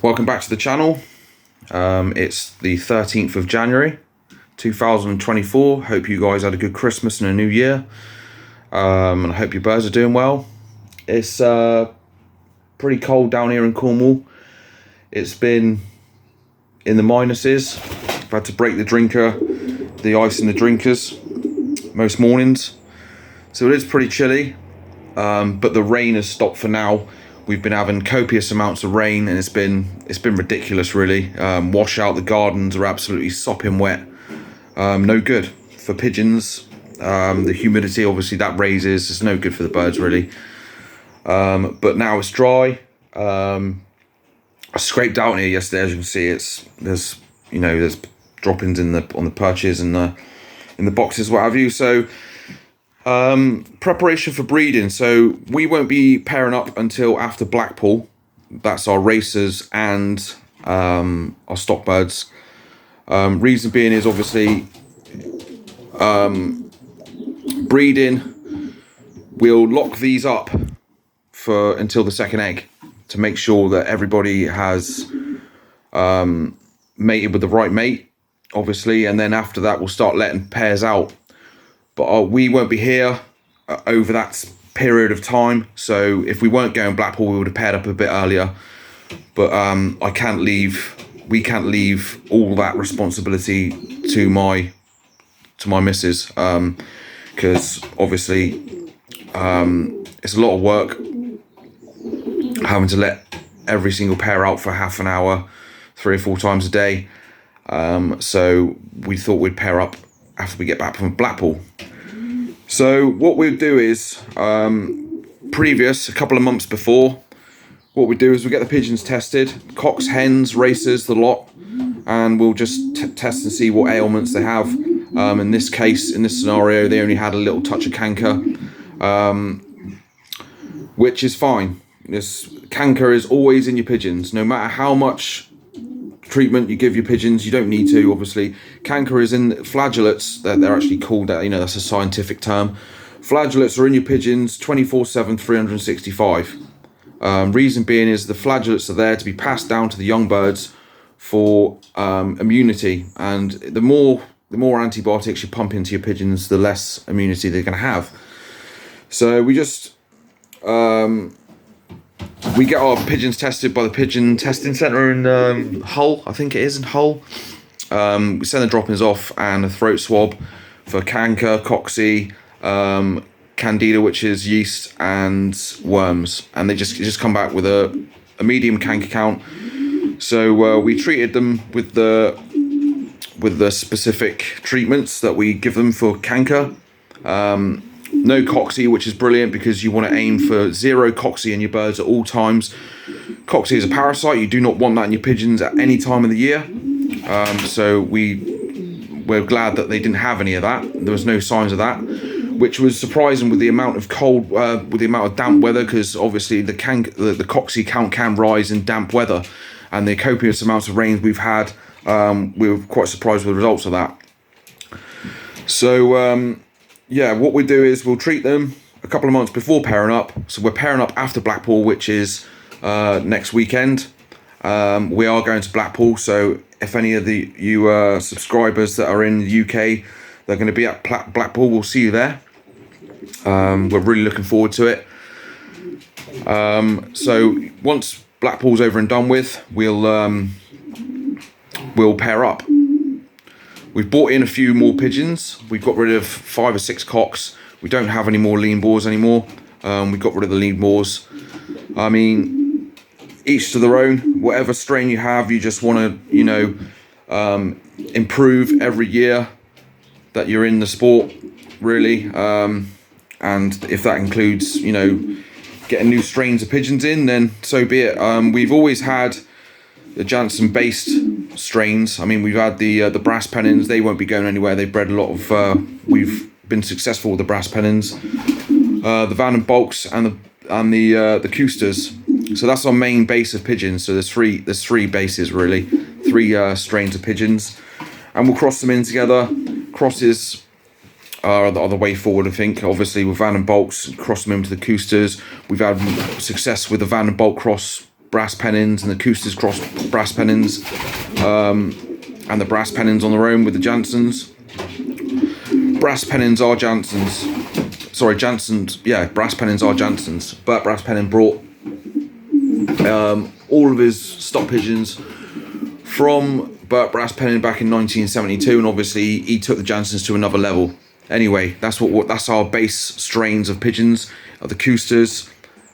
Welcome back to the channel. It's the 13th of January 2024. Hope you guys had a good Christmas and a new year, and I hope your birds are doing well. It's pretty cold down here in Cornwall. It's been in the minuses. I've had to break the ice in the drinkers most mornings, so it is pretty chilly, but the rain has stopped for now. We've been having copious amounts of rain, and it's been ridiculous, really. Washout, the gardens are absolutely sopping wet. No good for pigeons. The humidity, obviously, that raises. It's no good for the birds, really. But now it's dry. I scraped out here yesterday, as you can see. There's droppings on the perches and in the boxes, what have you. So preparation for breeding. So we won't be pairing up until after Blackpool. That's our racers and our stock birds. Reason being is obviously breeding. We'll lock these up until the second egg to make sure that everybody has mated with the right mate, obviously, and then after that we'll start letting pairs out. But we won't be here over that period of time. So if we weren't going Blackpool, we would have paired up a bit earlier. But we can't leave all that responsibility to my missus, because obviously it's a lot of work having to let every single pair out for half an hour, 3 or 4 times a day. So we thought we'd pair up after we get back from Blackpool. So what we'll do is, a couple of months before, what we do is we get the pigeons tested, cocks, hens, racers, the lot, and we'll just test and see what ailments they have. In this case, in this scenario, they only had a little touch of canker, which is fine. This canker is always in your pigeons, no matter how much treatment you give your pigeons. You don't need to, obviously. Canker is in flagellates, they're actually called that, that's a scientific term. Flagellates are in your pigeons 24/7, 365. Reason being is the flagellates are there to be passed down to the young birds for immunity, and the more antibiotics you pump into your pigeons, the less immunity they're going to have. So we just we get our pigeons tested by the pigeon testing centre in Hull, I think it is in Hull. We send the droppings off and a throat swab for canker, coxy, candida, which is yeast, and worms, and they just come back with a medium canker count. So we treated them with the specific treatments that we give them for canker. No coxy, which is brilliant because you want to aim for 0 coxy in your birds at all times. Coxy is a parasite. You do not want that in your pigeons at any time of the year. So we're glad that they didn't have any of that. There was no signs of that, which was surprising with the amount of with the amount of damp weather, because obviously the coxy count can rise in damp weather, and the copious amounts of rains we've had, we were quite surprised with the results of that. So what we do is we'll treat them a couple of months before pairing up. So we're pairing up after Blackpool, which is next weekend. We are going to Blackpool, so if any of you subscribers that are in the UK, they're going to be at Blackpool, we'll see you there. We're really looking forward to it. So once Blackpool's over and done with, we'll pair up. We've bought in a few more pigeons. We've got rid of 5 or 6 cocks. We don't have any more lean boars anymore. We got rid of the lean boars. I mean, each to their own. Whatever strain you have, you just want to, improve every year that you're in the sport, really. And if that includes, getting new strains of pigeons in, then so be it. We've always had the Janssen-based strains. I mean, we've had the brass pennons. They won't be going anywhere. They bred a lot of. We've been successful with the brass pennons, the Van and Bulks, and the Coosters. So that's our main base of pigeons. So there's three bases, really, 3 strains of pigeons, and we'll cross them in together. Crosses are the way forward, I think. Obviously, with Van and Bulks, cross them into the Coosters. We've had success with the Van and Bulk cross brass pennons and the Coosters cross brass pennons, and the brass pennons on their own with the Janssens. Brass pennons are Janssens. Sorry, Janssens. Yeah, brass pennons are Janssens. Bert Brass Pennon brought all of his stock pigeons from Bert Brass Pennon back in 1972, and obviously he took the Janssens to another level. Anyway, that's our base strains of pigeons, of the Coosters,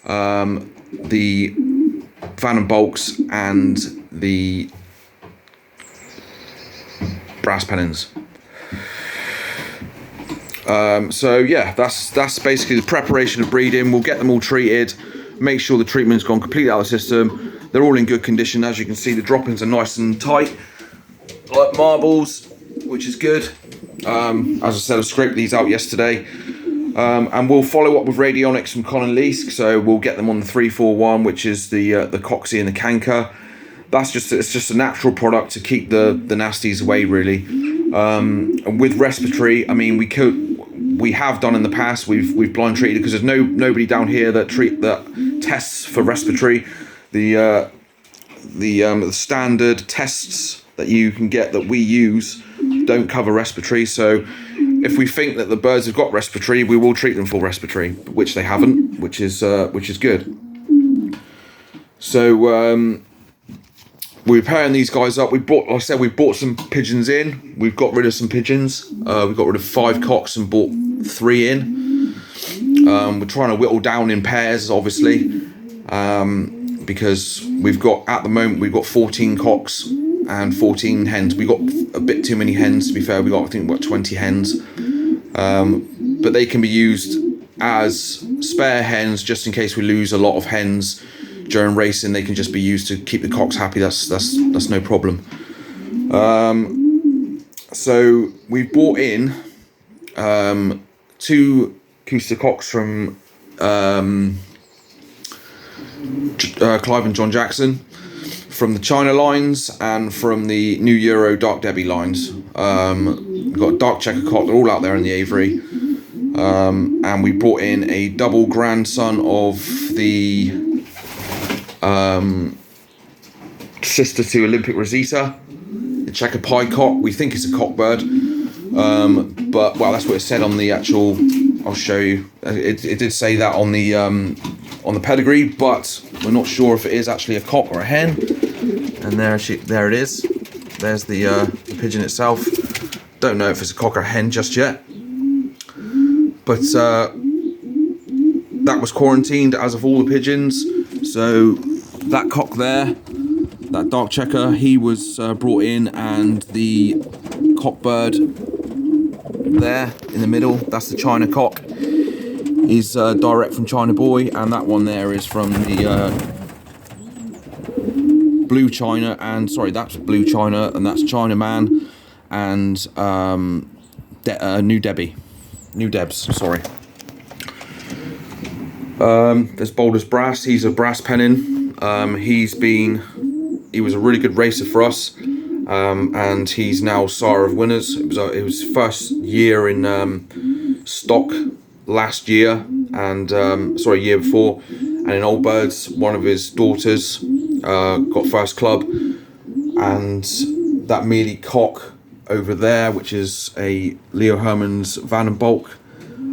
the Van and Bulks, and the brass pennons. So yeah, that's basically the preparation of breeding. We'll get them all treated, make sure the treatment's gone completely out of the system. They're all in good condition. As you can see, the droppings are nice and tight, like marbles, which is good. As I said, I scraped these out yesterday. And we'll follow up with radionics from Con and Leask, so we'll get them on the 341, which is the Coxie and the Canker. It's just a natural product to keep the nasties away, really. And with respiratory, I mean, we have done in the past. We've blind treated, because there's nobody down here that tests for respiratory. The standard tests that you can get that we use don't cover respiratory. So if we think that the birds have got respiratory, we will treat them for respiratory, which they haven't, which is good. So we're pairing these guys up. Like I said, we bought some pigeons in. We've got rid of some pigeons. We got rid of 5 cocks and bought 3 in. We're trying to whittle down in pairs, obviously, because at the moment we've got 14 cocks and 14 hens. We got a bit too many hens, to be fair. I think 20 hens, but they can be used as spare hens just in case we lose a lot of hens during racing. They can just be used to keep the cocks happy. That's no problem. So we've bought in 2 Cooster cocks from Clive and John Jackson, from the China lines and from the New Euro Dark Debbie lines. We've got a dark checker cock. They're all out there in the aviary. And we brought in a double grandson of the sister to Olympic Rosita, the checker pie cock. We think it's a cockbird, but well, that's what it said on the actual. I'll show you. It did say that on the pedigree, but we're not sure if it is actually a cock or a hen. And there it is. There's the pigeon itself. Don't know if it's a cock or a hen just yet, but that was quarantined, as of all the pigeons. So that cock there, that dark checker, he was brought in, and the cockbird there in the middle, that's the China cock. He's direct from China Boy, and that one there is from the Blue China, and sorry, that's Blue China, and that's China Man, and New Debs, sorry. There's Boulder's Brass. He's a brass pennon. He was a really good racer for us, and he's now Sire of Winners. It was his first year in stock last year, and year before, and in Old Birds, one of his daughters got first club, and that mealy cock over there, which is a Leo Herman's Van and Bulk,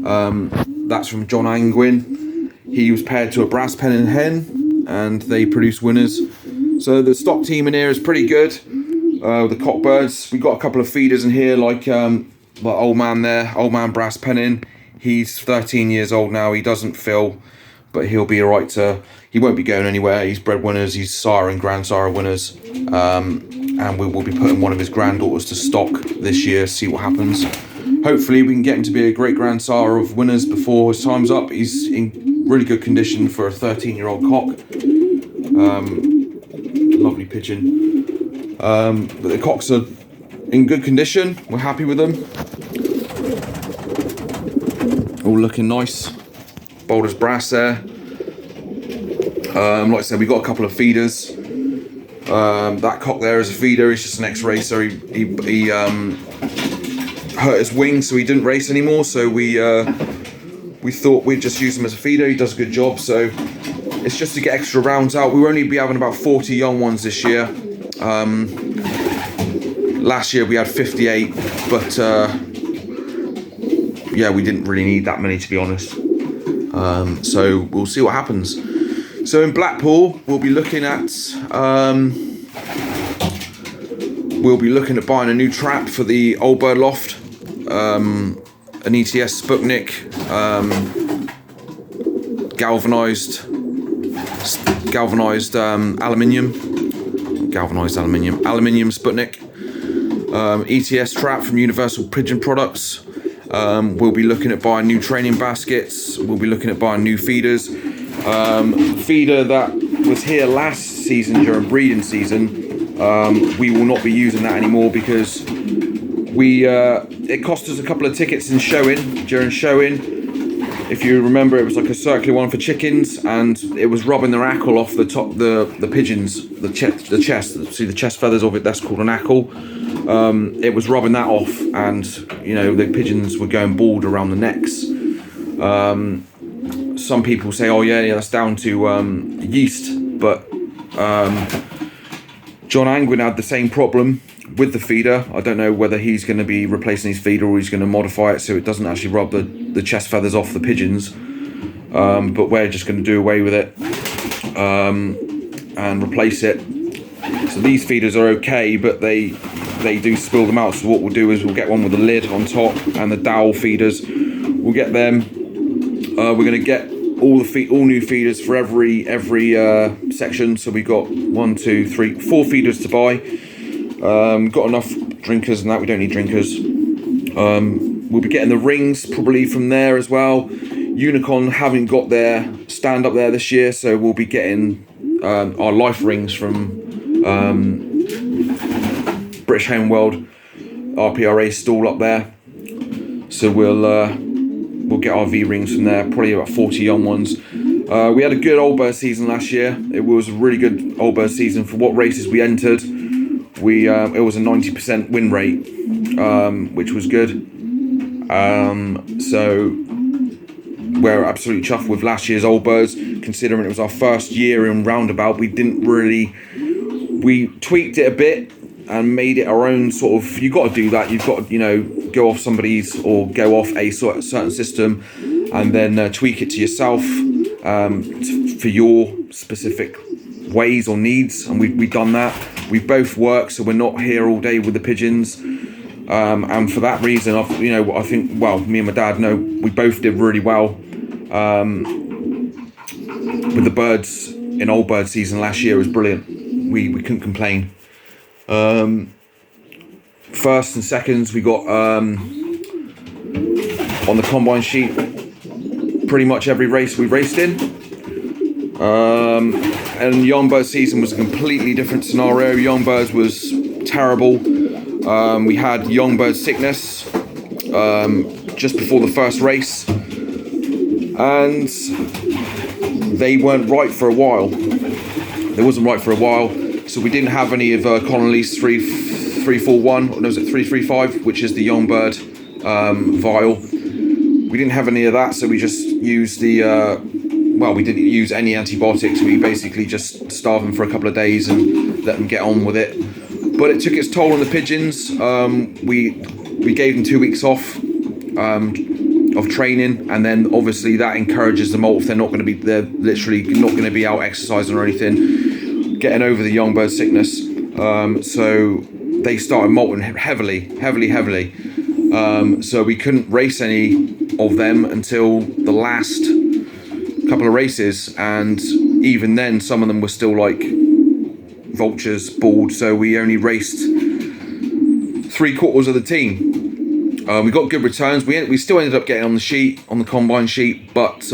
that's from John Angwin. He was paired to a brass pennon hen, and they produce winners. So the stock team in here is pretty good. The cockbirds, we got a couple of feeders in here, like old man there, old man brass pennon. He's 13 years old now. He doesn't fill, but he'll be alright. He won't be going anywhere. He's bred winners. He's sire and grandsire winners. And we will be putting one of his granddaughters to stock this year, see what happens. Hopefully we can get him to be a great grandsire of winners before his time's up. He's in really good condition for a 13-year-old cock. Lovely pigeon. But the cocks are in good condition. We're happy with them. All looking nice. Boulder's Brass there. Like I said, we got a couple of feeders. That cock there is a feeder. He's just an ex-racer. He hurt his wing, so he didn't race anymore. So we thought we'd just use him as a feeder. He does a good job. So It's just to get extra rounds out. We'll only be having about 40 young ones this year. Last year we had 58, but yeah, we didn't really need that many, to be honest. So we'll see what happens. So in Blackpool, we'll be looking at buying a new trap for the Old Bird Loft, an ETS Sputnik, galvanized aluminium Sputnik, ETS trap from Universal Pigeon Products. We'll be looking at buying new training baskets. We'll be looking at buying new feeders. Feeder that was here last season during breeding season, we will not be using that anymore because it cost us a couple of tickets during showing. If you remember, it was like a circular one for chickens, and it was rubbing their ackle off the top, the pigeons, the chest. See the chest feathers of it. That's called an ackle. It was rubbing that off, and the pigeons were going bald around the necks. Some people say, oh yeah, that's down to yeast, but John Angwin had the same problem with the feeder. I don't know whether he's going to be replacing his feeder or he's going to modify it so it doesn't actually rub the chest feathers off the pigeons. But we're just going to do away with it and replace it. So these feeders are okay, but they do spill them out. So what we'll do is we'll get one with a lid on top, and the dowel feeders, we'll get them. We're going to get all new feeders for every section. So we've got 4 feeders to buy. Got enough drinkers and that. We don't need drinkers. We'll be getting the rings probably from there as well. Unicon haven't got their stand up there this year, so we'll be getting our life rings from British Home World RPRA stall up there. So we'll get our V rings from there, probably about 40 young ones. We had a good Old Bird season last year. It was a really good Old Bird season for what races we entered. It was a 90% win rate, which was good. So we're absolutely chuffed with last year's Old Birds, considering it was our first year in roundabout. We tweaked it a bit and made it our own sort of. You've got to do that. You've got to go off somebody's or go off a certain system, and then tweak it to yourself for your specific ways or needs. And we've done that. We both work, so we're not here all day with the pigeons. And for that reason, I think me and my dad we both did really well with the birds in Old Bird season last year. It was brilliant. We couldn't complain. First and seconds we got on the combine sheet pretty much every race we raced in. And Young Bird season was a completely different scenario. Young Birds was terrible. We had Young Bird sickness just before the first race, and they weren't right for a while. They wasn't right for a while, so we didn't have any of Connolly's 341, or no, was it 335, which is the Young Bird vial. We didn't have any of that, so we just used we didn't use any antibiotics. We basically just starved them for a couple of days and let them get on with it. But it took its toll on the pigeons. We gave them 2 weeks off of training, and then obviously that encourages them all. If they're literally not going to be out exercising or anything, getting over the young bird sickness. So they started molting heavily. So we couldn't race any of them until the last couple of races, and even then some of them were still like vultures, bald. So we only raced 3/4 of the team. We got good returns. We still ended up getting on the combine sheet, but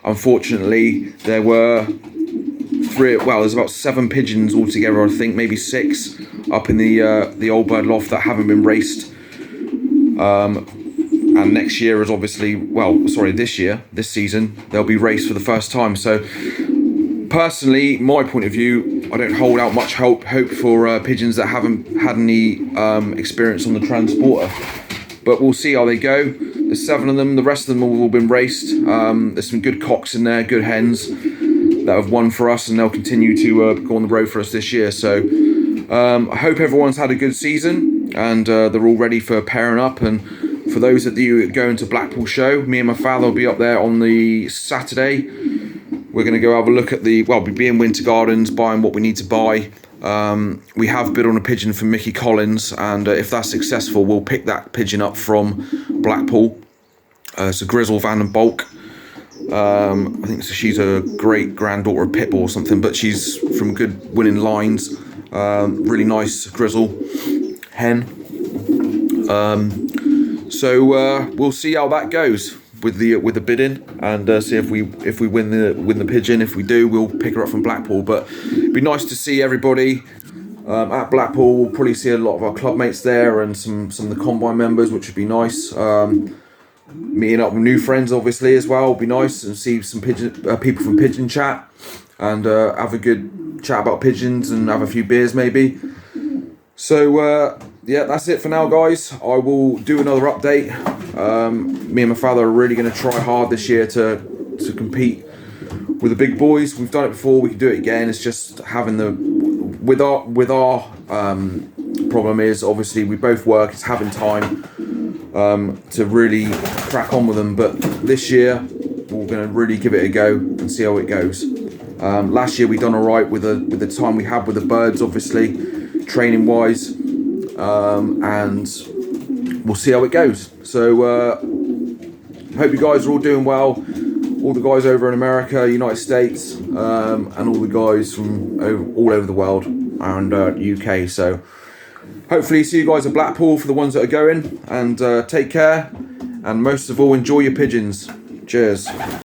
unfortunately there were there's about 7 pigeons altogether, I think, maybe 6 up in the Old Bird Loft that haven't been raced. And next year is obviously, this season, they'll be raced for the first time. So personally, my point of view, I don't hold out much hope for pigeons that haven't had any experience on the transporter. But we'll see how they go. There's 7 of them. The rest of them have all been raced. There's some good cocks in there, good hens. that have won for us, and they'll continue to go on the road for us this year. So I hope everyone's had a good season, and they're all ready for pairing up. And for those of you going to Blackpool show, me and my father will be up there on the Saturday. We're going to go have a look at we'll be in Winter Gardens, buying what we need to buy. We have bid on a pigeon from Mickey Collins, and if that's successful, we'll pick that pigeon up from Blackpool. It's a Grizzle Van den Bulk. I think she's a great granddaughter of Pitbull or something, but she's from good winning lines. Really nice Grizzle hen. So we'll see how that goes with the bidding, and see if we win the pigeon. If we do, we'll pick her up from Blackpool. But it'd be nice to see everybody at Blackpool. We'll probably see a lot of our club mates there, and some of the combine members, which would be nice. Meeting up with new friends, obviously, as well, would be nice, and see some people from Pigeon Chat, and have a good chat about pigeons and have a few beers maybe. So yeah, that's it for now, guys. I will do another update. Me and my father are really going to try hard this year to compete with the big boys. We've done it before, we can do it again. It's just having with our problem is, obviously, we both work. It's having time to really crack on with them. But this year we're going to really give it a go and see how it goes. Last year we done all right with the time we had with the birds, obviously, training wise, and we'll see how it goes. So hope you guys are all doing well, all the guys over in America, United States, and all the guys from all over the world and UK. So hopefully see you guys at Blackpool for the ones that are going, and take care, and most of all, enjoy your pigeons. Cheers.